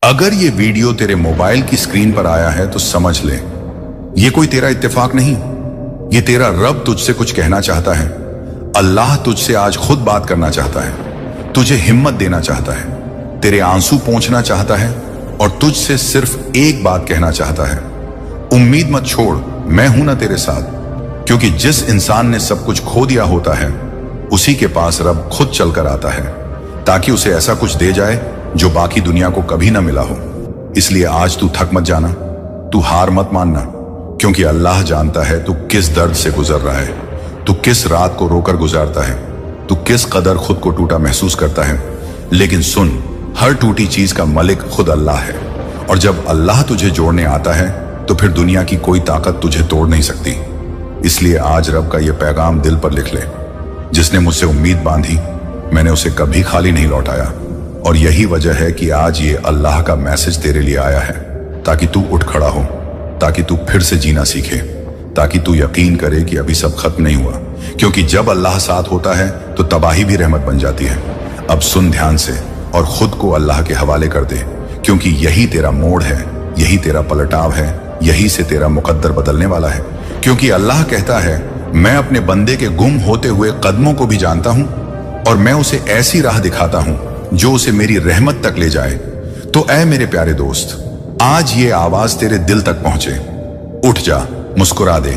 अगर ये वीडियो तेरे मोबाइल की स्क्रीन पर आया है तो समझ ले, ये कोई तेरा इत्तेफाक नहीं, ये तेरा रब तुझसे कुछ कहना चाहता है। अल्लाह तुझसे आज खुद बात करना चाहता है, तुझे हिम्मत देना चाहता है, तेरे आंसू पोंछना चाहता है और तुझसे सिर्फ एक बात कहना चाहता है, उम्मीद मत छोड़, मैं हूं ना तेरे साथ। क्योंकि जिस इंसान ने सब कुछ खो दिया होता है, उसी के पास रब खुद चलकर आता है ताकि उसे ऐसा कुछ दे जाए जो बाकी दुनिया को कभी ना मिला हो। इसलिए आज तू थक मत जाना, तू हार मत मानना, क्योंकि अल्लाह जानता है तू किस दर्द से गुजर रहा है, तू किस रात को रोकर गुजारता है, तू किस कदर खुद को टूटा महसूस करता है। लेकिन सुन, हर टूटी चीज का मालिक खुद अल्लाह है, और जब अल्लाह तुझे जोड़ने आता है तो फिर दुनिया की कोई ताकत तुझे तोड़ नहीं सकती। इसलिए आज रब का यह पैगाम दिल पर लिख ले, जिसने मुझसे उम्मीद बांधी मैंने उसे कभी खाली नहीं लौटाया। और यही वजह है कि आज ये अल्लाह का मैसेज तेरे लिए आया है, ताकि तू उठ खड़ा हो, ताकि तू फिर से जीना सीखे, ताकि तू यकीन करे कि अभी सब खत्म नहीं हुआ। क्योंकि जब अल्लाह साथ होता है तो तबाही भी रहमत बन जाती है। अब सुन ध्यान से और खुद को अल्लाह के हवाले कर दे, क्योंकि यही तेरा मोड़ है, यही तेरा पलटाव है, यही से तेरा मुकद्दर बदलने वाला है। क्योंकि अल्लाह कहता है, मैं अपने बंदे के गुम होते हुए कदमों को भी जानता हूं और मैं उसे ऐसी राह दिखाता हूं जो उसे मेरी रहमत तक ले जाए। तो ऐ मेरे प्यारे दोस्त, आज ये आवाज तेरे दिल तक पहुंचे, उठ जा, मुस्कुरा दे,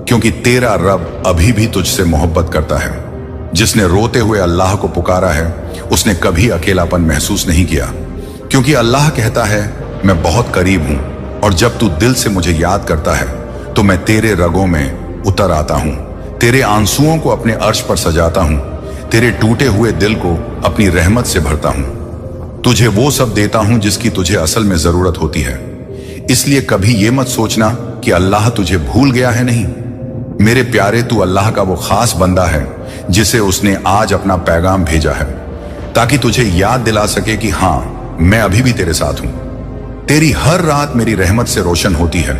क्योंकि तेरा रब अभी भी तुझसे मोहब्बत करता है। जिसने रोते हुए अल्लाह को पुकारा है, उसने कभी अकेलापन महसूस नहीं किया। क्योंकि अल्लाह कहता है, मैं बहुत करीब हूं और जब तू दिल से मुझे याद करता है तो मैं तेरे रगों में उतर आता हूं, तेरे आंसुओं को अपने अर्श पर सजाता हूं, तेरे टूटे हुए दिल को अपनी रहमत से भरता हूं, तुझे वो सब देता हूं जिसकी तुझे असल में जरूरत होती है। इसलिए कभी ये मत सोचना कि अल्लाह तुझे भूल गया है। नहीं मेरे प्यारे, तू अल्लाह का वो खास बंदा है जिसे उसने आज अपना पैगाम भेजा है, ताकि तुझे याद दिला सके कि हां, मैं अभी भी तेरे साथ हूं। तेरी हर रात मेरी रहमत से रोशन होती है,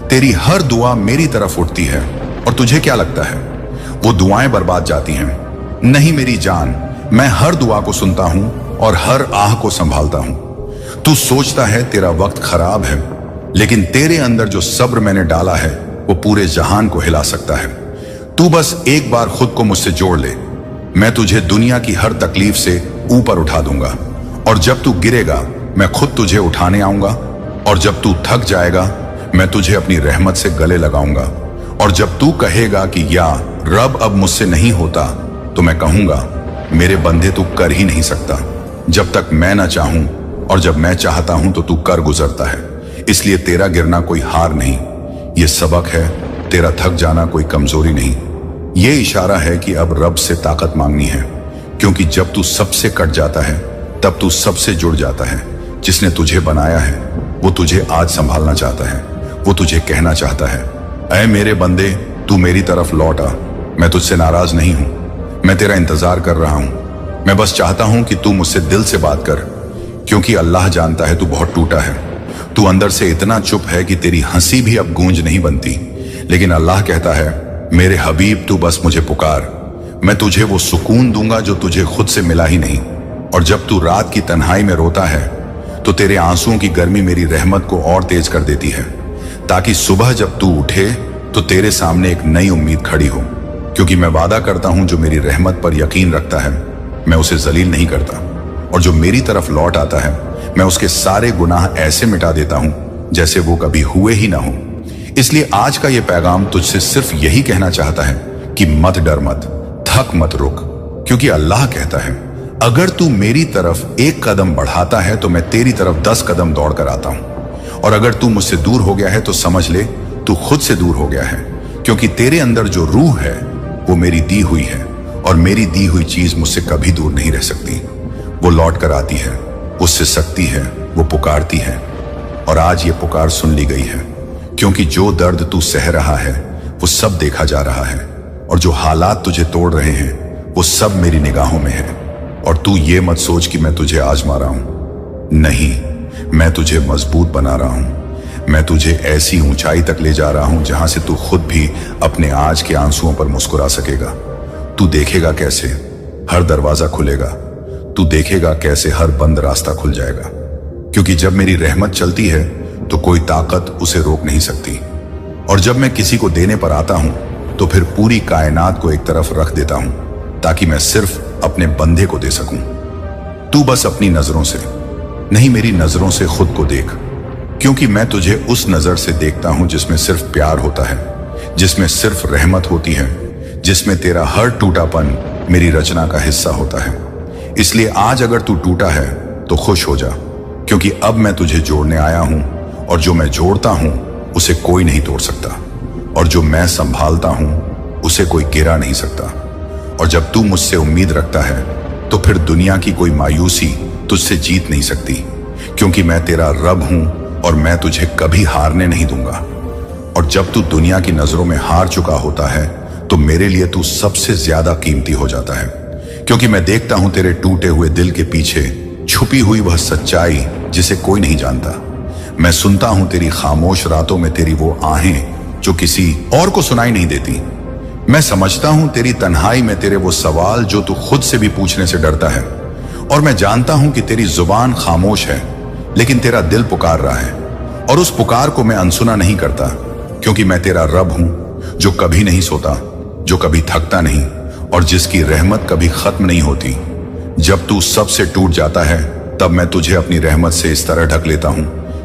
तेरी हर दुआ मेरी तरफ उठती है। और तुझे क्या लगता है वो दुआएं बर्बाद जाती हैं? नहीं मेरी जान, मैं हर दुआ को सुनता हूं और हर आह को संभालता हूं। तू सोचता है तेरा वक्त खराब है, लेकिन तेरे अंदर जो सब्र मैंने डाला है वो पूरे जहान को हिला सकता है। तू बस एक बार खुद को मुझसे जोड़ ले, मैं तुझे दुनिया की हर तकलीफ से ऊपर उठा दूंगा। और जब तू गिरेगा मैं खुद तुझे उठाने आऊंगा, और जब तू थक जाएगा मैं तुझे अपनी रहमत से गले लगाऊंगा। और जब तू कहेगा कि या रब अब मुझसे नहीं होता, तो मैं कहूंगा, मेरे बंदे तू कर ही नहीं सकता जब तक मैं ना चाहूं, और जब मैं चाहता हूं तो तू कर गुजरता है। इसलिए तेरा गिरना कोई हार नहीं, ये सबक है, तेरा थक जाना कोई कमजोरी नहीं। ये इशारा है कि अब रब से ताकत मांगनी है, क्योंकि जब तू सबसे कट जाता है तब तू सबसे जुड़ जाता है। जिसने तुझे बनाया है वो तुझे आज संभालना चाहता है, वो तुझे कहना चाहता है, ऐ मेरे बंदे, तू मेरी तरफ लौट आ, मैं तुझसे नाराज नहीं हूं, मैं तेरा इंतजार कर रहा हूं। मैं बस चाहता हूं कि तू मुझसे दिल से बात कर, क्योंकि अल्लाह जानता है तू बहुत टूटा है, तू अंदर से इतना चुप है कि तेरी हंसी भी अब गूंज नहीं बनती। लेकिन अल्लाह कहता है, मेरे हबीब, तू बस मुझे पुकार, मैं तुझे वो सुकून दूंगा जो तुझे खुद से मिला ही नहीं। और जब तू रात की तन्हाई में रोता है तो तेरे आंसुओं की गर्मी मेरी रहमत को और तेज कर देती है, ताकि सुबह जब तू उठे तो तेरे सामने एक नई उम्मीद खड़ी हो। क्योंकि मैं वादा करता हूं, जो मेरी रहमत पर यकीन रखता है मैं उसे जलील नहीं करता, और जो मेरी तरफ लौट आता है मैं उसके सारे गुनाह ऐसे मिटा देता हूं जैसे वो कभी हुए ही ना हो। इसलिए आज का ये पैगाम तुझसे सिर्फ यही कहना चाहता है कि मत डर, मत थक, मत रुक। क्योंकि अल्लाह कहता है, अगर तू मेरी तरफ एक कदम बढ़ाता है तो मैं तेरी तरफ 10 कदम दौड़ कर आता हूं। और अगर तू मुझसे दूर हो गया है तो समझ ले तू खुद से दूर हो गया है, क्योंकि तेरे अंदर जो रूह है वो मेरी दी हुई है, और मेरी दी हुई चीज मुझसे कभी दूर नहीं रह सकती। वो लौट कर आती है, उससे सकती है, वो पुकारती है। और आज ये पुकार सुन ली गई है, क्योंकि जो दर्द तू सह रहा है वो सब देखा जा रहा है, और जो हालात तुझे तोड़ रहे हैं वो सब मेरी निगाहों में है। और तू ये मत सोच कि मैं तुझे आजमा रहा हूं, नहीं, मैं तुझे मजबूत बना रहा हूं। मैं तुझे ऐसी ऊंचाई तक ले जा रहा हूं जहां से तू खुद भी अपने आज के आंसुओं पर मुस्कुरा सकेगा। तू देखेगा कैसे हर दरवाजा खुलेगा, तू देखेगा कैसे हर बंद रास्ता खुल जाएगा। क्योंकि जब मेरी रहमत चलती है तो कोई ताकत उसे रोक नहीं सकती। और जब मैं किसी को देने पर आता हूं तो फिर पूरी कायनात को एक तरफ रख देता हूं ताकि मैं सिर्फ अपने बंदे को दे सकूं। तू बस अपनी नजरों से नहीं, मेरी नजरों से खुद को देख, क्योंकि मैं तुझे उस नजर से देखता हूं जिसमें सिर्फ प्यार होता है, जिसमें सिर्फ रहमत होती है, जिसमें तेरा हर टूटापन मेरी रचना का हिस्सा होता है। इसलिए आज अगर तू टूटा है तो खुश हो जा, क्योंकि अब मैं तुझे जोड़ने आया हूं, और जो मैं जोड़ता हूं उसे कोई नहीं तोड़ सकता, और जो मैं संभालता हूं उसे कोई गिरा नहीं सकता। और जब तू मुझसे उम्मीद रखता है तो फिर दुनिया की कोई मायूसी तुझसे जीत नहीं सकती, क्योंकि मैं तेरा रब हूं और मैं तुझे कभी हारने नहीं दूंगा। और जब तू दुनिया की नजरों में हार चुका होता है तो मेरे लिए तू सबसे ज्यादा कीमती हो जाता है, क्योंकि मैं देखता हूं तेरे टूटे हुए दिल के पीछे छुपी हुई वह सच्चाई जिसे कोई नहीं जानता। मैं सुनता हूं तेरी खामोश रातों में तेरी वो आहें जो किसी और को सुनाई नहीं देती। मैं समझता हूं तेरी तन्हाई में तेरे वो सवाल जो तू खुद से भी पूछने से डरता है। और मैं जानता हूं कि तेरी जुबान खामोश है लेकिन तेरा दिल पुकार रहा है, और उस पुकार को मैं अनसुना नहीं करता, क्योंकि मैं तेरा रब हूं जो कभी नहीं सोता, जो कभी थकता नहीं, और जिसकी रहमत कभी खत्म नहीं होती। जब तू सबसे टूट जाता है तब मैं तुझे अपनी रहमत से इस तरह ढक लेता हूं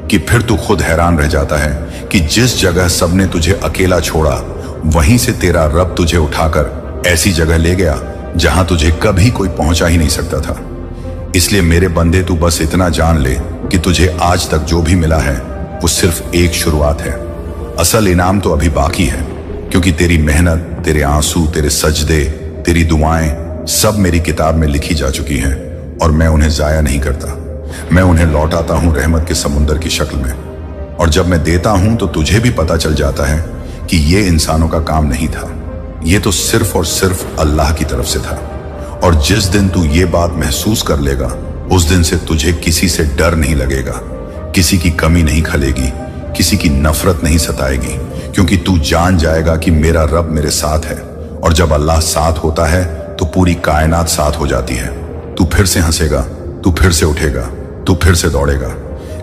कि फिर तू खुद हैरान रह जाता है कि जिस जगह सबने तुझे अकेला छोड़ा वहीं से तेरा रब तुझे उठाकर ऐसी जगह ले गया जहां तुझे कभी कोई पहुंचा ही नहीं सकता था। इसलिए मेरे बंदे, तू बस इतना जान ले कि तुझे आज तक जो भी मिला है वो सिर्फ एक शुरुआत है। असल इनाम तो अभी बाकी है, क्योंकि तेरी मेहनत, तेरे आंसू, तेरे सजदे, तेरी दुआएं सब मेरी किताब में लिखी जा चुकी हैं, और मैं उन्हें जाया नहीं करता। मैं उन्हें लौटाता हूं रहमत के समुंदर की शक्ल में। और जब मैं देता हूं तो तुझे भी पता चल जाता है कि ये इंसानों का काम नहीं था, ये तो सिर्फ और सिर्फ अल्लाह की तरफ से था। और जिस दिन तू ये बात महसूस कर लेगा उस दिन से तुझे किसी से डर नहीं लगेगा, किसी की कमी नहीं खलेगी, किसी की नफरत नहीं सताएगी, क्योंकि तू जान जाएगा कि मेरा रब मेरे साथ है। और जब अल्लाह साथ होता है तो पूरी कायनात साथ हो जाती है। तू फिर से हंसेगा, तू फिर से उठेगा, तू फिर से दौड़ेगा,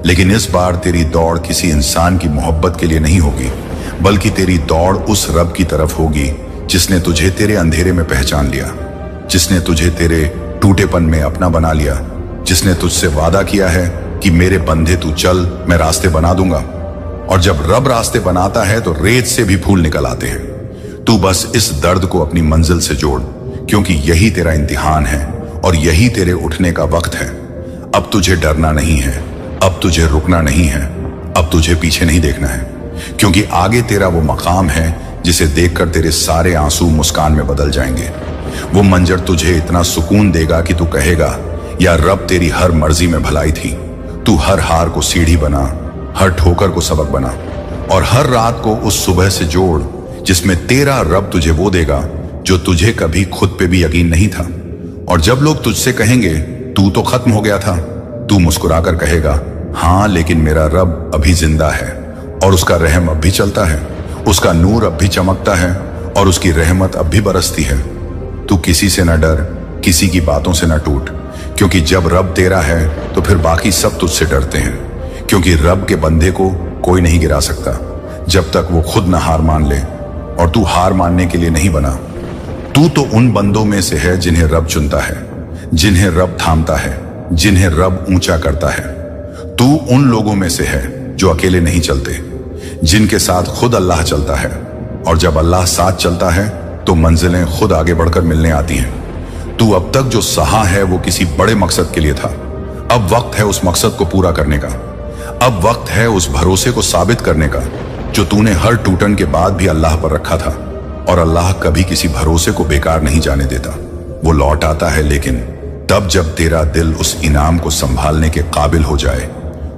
लेकिन इस बार तेरी दौड़ किसी इंसान की मोहब्बत के लिए नहीं होगी, बल्कि तेरी दौड़ उस रब की तरफ होगी जिसने तुझे तेरे अंधेरे में पहचान लिया, जिसने तुझे तेरे टूटेपन में अपना बना लिया, जिसने तुझसे वादा किया है कि मेरे बंदे तू चल, मैं रास्ते बना दूंगा। और जब रब रास्ते बनाता है तो रेत से भी फूल निकल आते हैं। तू बस इस दर्द को अपनी मंजिल से जोड़, क्योंकि यही तेरा इम्तिहान है और यही तेरे उठने का वक्त है। अब तुझे डरना नहीं है, अब तुझे रुकना नहीं है, अब तुझे पीछे नहीं देखना है, क्योंकि आगे तेरा वो मकाम है जिसे देखकर तेरे सारे आंसू मुस्कान में बदल जाएंगे। वो मंजर तुझे इतना सुकून देगा कि तू कहेगा, या रब तेरी हर मर्जी में भलाई थी। तू हर हार को सीढ़ी बना, हर ठोकर को सबक बना, और हर रात को उस सुबह से जोड़ जिसमें तेरा रब तुझे वो देगा जो तुझे कभी खुद पे भी यकीन नहीं था। और जब लोग तुझसे कहेंगे तू तो खत्म हो गया था, तू मुस्कुराकर कहेगा, हाँ लेकिन मेरा रब अभी जिंदा है, और उसका रहम अब भी चलता है, उसका नूर अब भी चमकता है, और उसकी रहमत अब भी बरसती है। तू किसी से न डर, किसी की बातों से न टूट, क्योंकि जब रब तेरा है तो फिर बाकी सब तुझसे डरते हैं, क्योंकि रब के बंदे को कोई नहीं गिरा सकता जब तक वो खुद न हार मान ले, और तू हार मानने के लिए नहीं बना। तू तो उन बंदों में से है जिन्हें रब चुनता है, जिन्हें रब थामता है, जिन्हें रब ऊंचा करता है। तू उन लोगों में से है जो अकेले नहीं चलते, जिनके साथ खुद अल्लाह चलता है, और जब अल्लाह साथ चलता है तो मंजिलें खुद आगे बढ़कर मिलने आती हैं। तू अब तक जो सहा है वो किसी बड़े मकसद के लिए था, अब वक्त है उस मकसद को पूरा करने का। अब वक्त है उस भरोसे को साबित करने का जो तूने हर टूटन के बाद भी अल्लाह पर रखा था। और अल्लाह कभी किसी भरोसे को बेकार नहीं जाने देता, वो लौट आता है, लेकिन तब जब तेरा दिल उस इनाम को संभालने के काबिल हो जाए।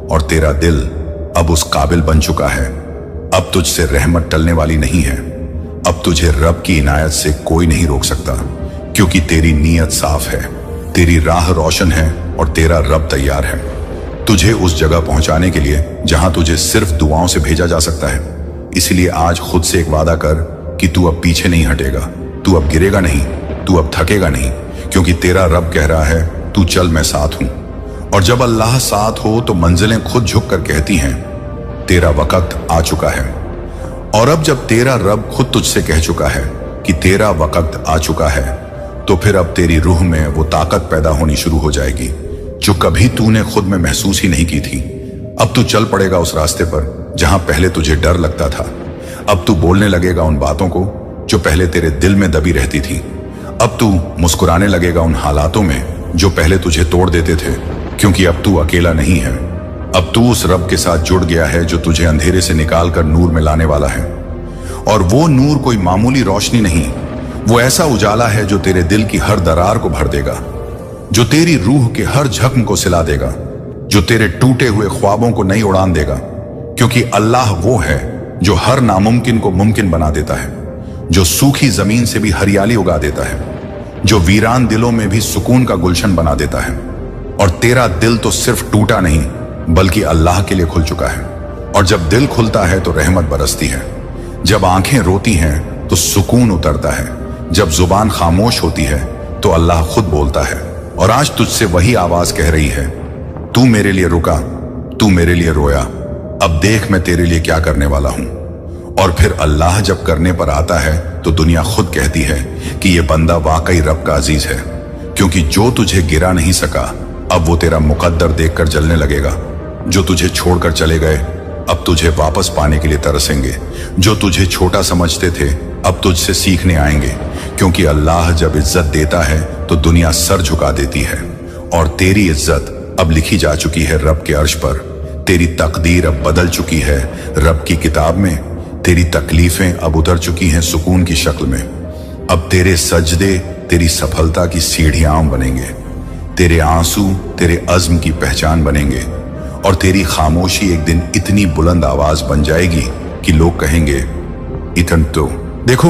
और तेरा दिल अब उस काबिल बन चुका है। अब तुझसे रहमत टलने वाली नहीं है, अब तुझे रब की इनायत से कोई नहीं रोक सकता, क्योंकि तेरी नीयत साफ है, तेरी राह रोशन है, और तेरा रब तैयार है तुझे उस जगह पहुंचाने के लिए जहां तुझे सिर्फ दुआओं से भेजा जा सकता है। इसलिए आज खुद से एक वादा कर कि तू अब पीछे नहीं हटेगा, तू अब गिरेगा नहीं, तू अब थकेगा नहीं, क्योंकि तेरा रब कह रहा है तू चल, मैं साथ हूं। और जब अल्लाह साथ हो तो मंजिलें खुद झुक कर कहती हैं तेरा वक्त आ चुका है। और अब जब तेरा रब खुद तुझसे कह चुका है कि तेरा वक्त आ चुका है, तो फिर अब तेरी रूह में वो ताकत पैदा होनी शुरू हो जाएगी जो कभी तूने खुद में महसूस ही नहीं की थी। अब तू चल पड़ेगा उस रास्ते पर जहां पहले तुझे डर लगता था। अब तू बोलने लगेगा उन बातों को जो पहले तेरे दिल में दबी रहती थी। अब तू मुस्कुराने लगेगा उन हालातों में जो पहले तुझे तोड़ देते थे, क्योंकि अब तू अकेला नहीं है। अब तू उस रब के साथ जुड़ गया है जो तुझे अंधेरे से निकाल कर नूर में लाने वाला है। और वो नूर कोई मामूली रोशनी नहीं, वो ऐसा उजाला है जो तेरे दिल की हर दरार को भर देगा, जो तेरी रूह के हर जख्म को सिला देगा, जो तेरे टूटे हुए ख्वाबों को नई उड़ान देगा। क्योंकि अल्लाह वो है जो हर नामुमकिन को मुमकिन बना देता है, जो सूखी जमीन से भी हरियाली उगा देता है, जो वीरान दिलों में भी सुकून का गुलशन बना देता है। और तेरा दिल तो सिर्फ टूटा नहीं बल्कि अल्लाह के लिए खुल चुका है। और जब दिल खुलता है तो रहमत बरसती है। जब आंखें रोती हैं तो सुकून उतरता है। जब जुबान खामोश होती है तो अल्लाह खुद बोलता है। और आज तुझसे वही आवाज कह रही है, तू मेरे लिए रुका, तू मेरे लिए रोया, अब देख मैं तेरे लिए क्या करने वाला हूं। और फिर अल्लाह जब करने पर आता है तो दुनिया खुद कहती है कि ये बंदा वाकई रब का अजीज है, क्योंकि जो तुझे गिरा नहीं सका अब वो तेरा मुकद्दर देखकर जलने लगेगा। जो तुझे छोड़कर चले गए अब तुझे वापस पाने के लिए तरसेंगे। जो तुझे छोटा समझते थे अब तुझसे सीखने आएंगे, क्योंकि अल्लाह जब इज्जत देता है तो दुनिया सर झुका देती है। और तेरी इज्जत अब लिखी जा चुकी है रब के अर्श पर। तेरी तकदीर अब बदल चुकी है रब की किताब में। तेरी तकलीफें अब उतर चुकी हैं सुकून की शक्ल में। अब तेरे सजदे तेरी सफलता की सीढ़ियां बनेंगे। तेरे आंसू तेरे अज़्म की पहचान बनेंगे। और तेरी खामोशी एक दिन इतनी बुलंद आवाज बन जाएगी कि लोग कहेंगे, इतन तो देखो,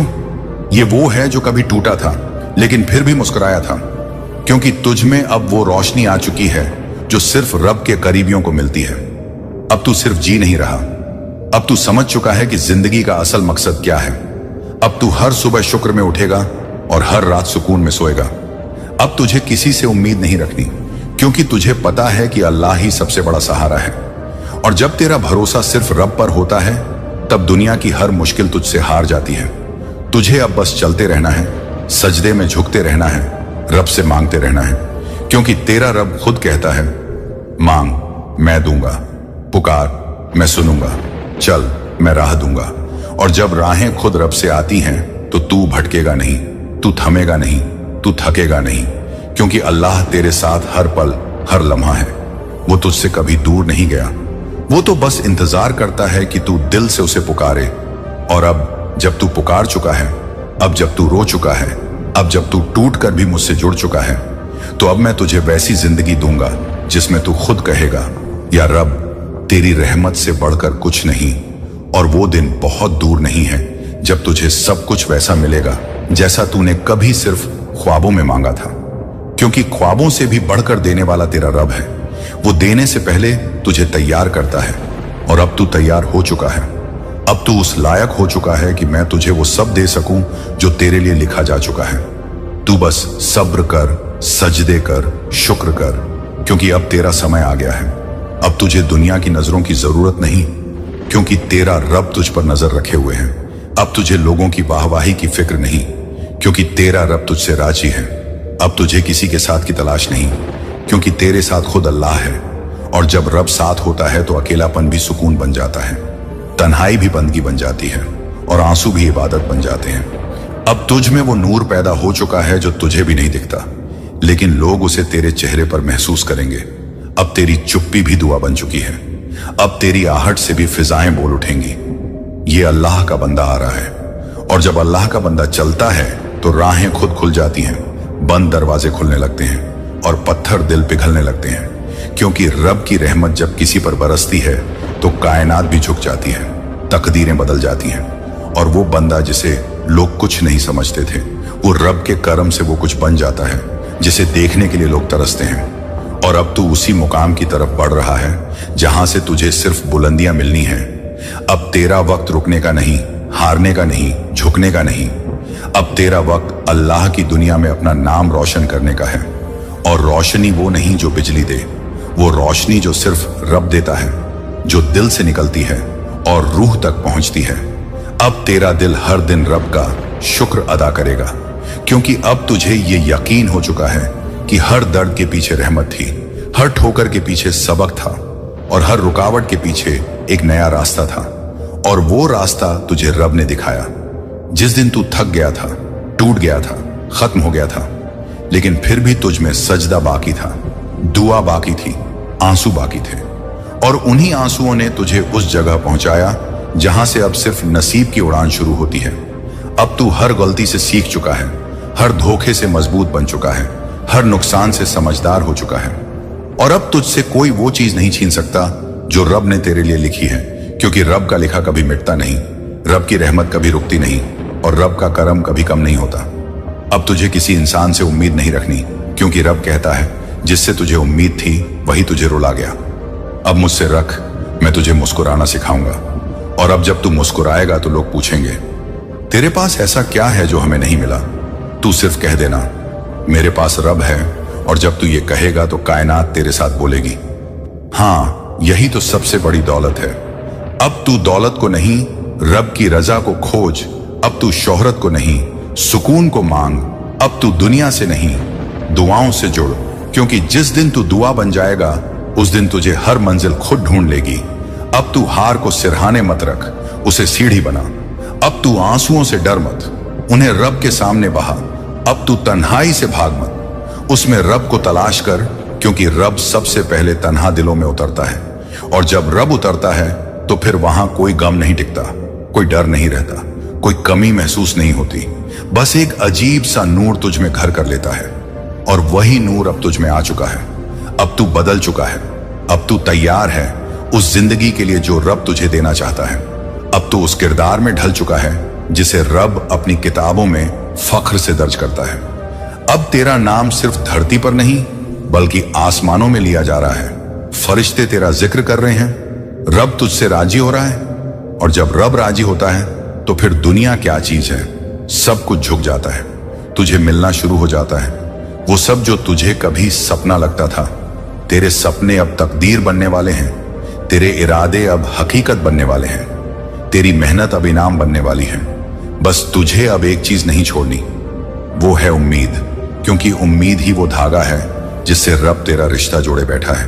ये वो है जो कभी टूटा था लेकिन फिर भी मुस्कुराया था। क्योंकि तुझ में अब वो रोशनी आ चुकी है जो सिर्फ रब के करीबियों को मिलती है। अब तू सिर्फ जी नहीं रहा, अब तू समझ चुका है कि जिंदगी का असल मकसद क्या है। अब तू हर सुबह शुक्र में उठेगा और हर रात सुकून में सोएगा। अब तुझे किसी से उम्मीद नहीं रखनी, क्योंकि तुझे पता है कि अल्लाह ही सबसे बड़ा सहारा है। और जब तेरा भरोसा सिर्फ रब पर होता है तब दुनिया की हर मुश्किल तुझसे हार जाती है। तुझे अब बस चलते रहना है, सजदे में झुकते रहना है, रब से मांगते रहना है। क्योंकि तेरा रब खुद कहता है, मांग मैं दूंगा, पुकार मैं सुनूंगा, चल मैं राह दूंगा। और जब राहें खुद रब से आती हैं तो तू भटकेगा नहीं, तू थमेगा नहीं, तू थकेगा नहीं। क्योंकि अल्लाह तेरे साथ हर पल हर लम्हा है। वो तुझसे कभी दूर नहीं गया, वो तो बस इंतजार करता है कि तू दिल से उसे पुकारे। और अब जब तू पुकार चुका है, अब जब तू रो चुका है, अब जब तू टूट कर भी मुझसे जुड़ चुका है, तो अब मैं तुझे वैसी जिंदगी दूंगा जिसमें तू खुद कहेगा, या रब तेरी रहमत से बढ़कर कुछ नहीं। और वो दिन बहुत दूर नहीं है जब तुझे सब कुछ वैसा मिलेगा जैसा तूने कभी सिर्फ ख्वाबों में मांगा था। क्योंकि ख्वाबों से भी बढ़कर देने वाला तेरा रब है। वो देने से पहले तुझे तैयार करता है। और अब तू तैयार हो चुका है, अब तू उस लायक हो चुका है कि मैं तुझे वो सब दे सकूं जो तेरे लिए लिखा जा चुका है। तू बस सब्र कर, सजदे कर, शुक्र कर, क्योंकि अब तेरा समय आ गया है। अब तुझे दुनिया की नजरों की जरूरत नहीं, क्योंकि तेरा रब तुझ पर नजर रखे हुए है। अब तुझे लोगों की वाहवाही की फिक्र नहीं, क्योंकि तेरा रब तुझसे राजी है। अब तुझे किसी के साथ की तलाश नहीं, क्योंकि तेरे साथ खुद अल्लाह है। और जब रब साथ होता है तो अकेलापन भी सुकून बन जाता है, तन्हाई भी बंदगी बन जाती है, और आंसू भी इबादत बन जाते हैं। अब तुझ में वो नूर पैदा हो चुका है जो तुझे भी नहीं दिखता, लेकिन लोग उसे तेरे चेहरे पर महसूस करेंगे। अब तेरी चुप्पी भी दुआ बन चुकी है। अब तेरी आहट से भी फिजाएं बोल उठेंगी, ये अल्लाह का बंदा आ रहा है। और जब अल्लाह का बंदा चलता है तो राहें खुद खुल जाती हैं, बंद दरवाजे खुलने लगते हैं और पत्थर दिल पिघलने लगते हैं। क्योंकि रब की रहमत जब किसी पर बरसती है तो कायनात भी झुक जाती है, तकदीरें बदल जाती हैं। और वो बंदा जिसे लोग कुछ नहीं समझते थे, वो रब के करम से वो कुछ बन जाता है जिसे देखने के लिए लोग तरसते हैं। और अब तू उसी मुकाम की तरफ बढ़ रहा है जहां से तुझे सिर्फ बुलंदियां मिलनी हैं। अब तेरा वक्त रुकने का नहीं, हारने का नहीं, झुकने का नहीं। अब तेरा वक्त अल्लाह की दुनिया में अपना नाम रोशन करने का है। और रोशनी वो नहीं जो बिजली दे, वो रोशनी जो सिर्फ रब देता है, जो दिल से निकलती है और रूह तक पहुंचती है। अब तेरा दिल हर दिन रब का शुक्र अदा करेगा, क्योंकि अब तुझे ये यकीन हो चुका है कि हर दर्द के पीछे रहमत थी, हर ठोकर के पीछे सबक था और हर रुकावट के पीछे एक नया रास्ता था। और वो रास्ता तुझे रब ने दिखाया। जिस दिन तू थक गया था, टूट गया था, खत्म हो गया था, लेकिन फिर भी तुझ में सजदा बाकी था, दुआ बाकी थी, आंसू बाकी थे, और उन्हीं आंसुओं ने तुझे उस जगह पहुंचाया जहां से अब सिर्फ नसीब की उड़ान शुरू होती है। अब तू हर गलती से सीख चुका है, हर धोखे से मजबूत बन चुका है, हर नुकसान से समझदार हो चुका है, और अब तुझसे कोई वो चीज नहीं छीन सकता जो रब ने तेरे लिए लिखी है, क्योंकि रब का लिखा कभी मिटता नहीं, रब की रहमत कभी रुकती नहीं, और रब का करम कभी कम नहीं होता। अब तुझे किसी इंसान से उम्मीद नहीं रखनी, क्योंकि रब कहता है जिससे तुझे उम्मीद थी वही तुझे रुला गया। अब मुझसे रख, मैं तुझे मुस्कुराना सिखाऊंगा, और अब जब तू मुस्कुराएगा तो लोग पूछेंगे तेरे पास ऐसा क्या है जो हमें नहीं मिला। तू सिर्फ कह देना मेरे पास रब है, और जब तू ये कहेगा तो कायनात तेरे साथ बोलेगी हाँ, यही तो सबसे बड़ी दौलत है। अब तू दौलत को नहीं, रब की रजा को खोज। अब तू शोहरत को नहीं, सुकून को मांग। अब तू दुनिया से नहीं, दुआओं से जुड़, क्योंकि जिस दिन तू दुआ बन जाएगा उस दिन तुझे हर मंजिल खुद ढूंढ लेगी। अब तू हार को सिरहाने मत रख, उसे सीढ़ी बना। अब तू आंसुओं से डर मत, उन्हें रब के सामने बहा। अब तू तन्हाई से भाग मत, उसमें रब को तलाश कर, क्योंकि रब सबसे पहले तन्हा दिलों में उतरता है, और जब रब उतरता है तो फिर वहां कोई गम नहीं टिकता, कोई डर नहीं रहता, कोई कमी महसूस नहीं होती। बस एक अजीब सा नूर तुझ में घर कर लेता है, और वही नूर अब तुझ में आ चुका है। अब तू बदल चुका है, अब तू तैयार है उस जिंदगी के लिए जो रब तुझे देना चाहता है। अब तू उस किरदार में ढल चुका है जिसे रब अपनी किताबों में फख्र से दर्ज करता है। अब तेरा नाम सिर्फ धरती पर नहीं बल्कि आसमानों में लिया जा रहा है। फरिश्ते तेरा जिक्र कर रहे हैं, रब तुझसे राजी हो रहा है, और जब रब राजी होता है तो फिर दुनिया क्या चीज है, सब कुछ झुक जाता है। तुझे मिलना शुरू हो जाता है वो सब जो तुझे कभी सपना लगता था। तेरे सपने अब तकदीर बनने वाले हैं, तेरे इरादे अब हकीकत बनने वाले हैं, तेरी मेहनत अब इनाम बनने वाली है। बस तुझे अब एक चीज नहीं छोड़नी, वो है उम्मीद, क्योंकि उम्मीद ही वो धागा है जिससे रब तेरा रिश्ता जोड़े बैठा है।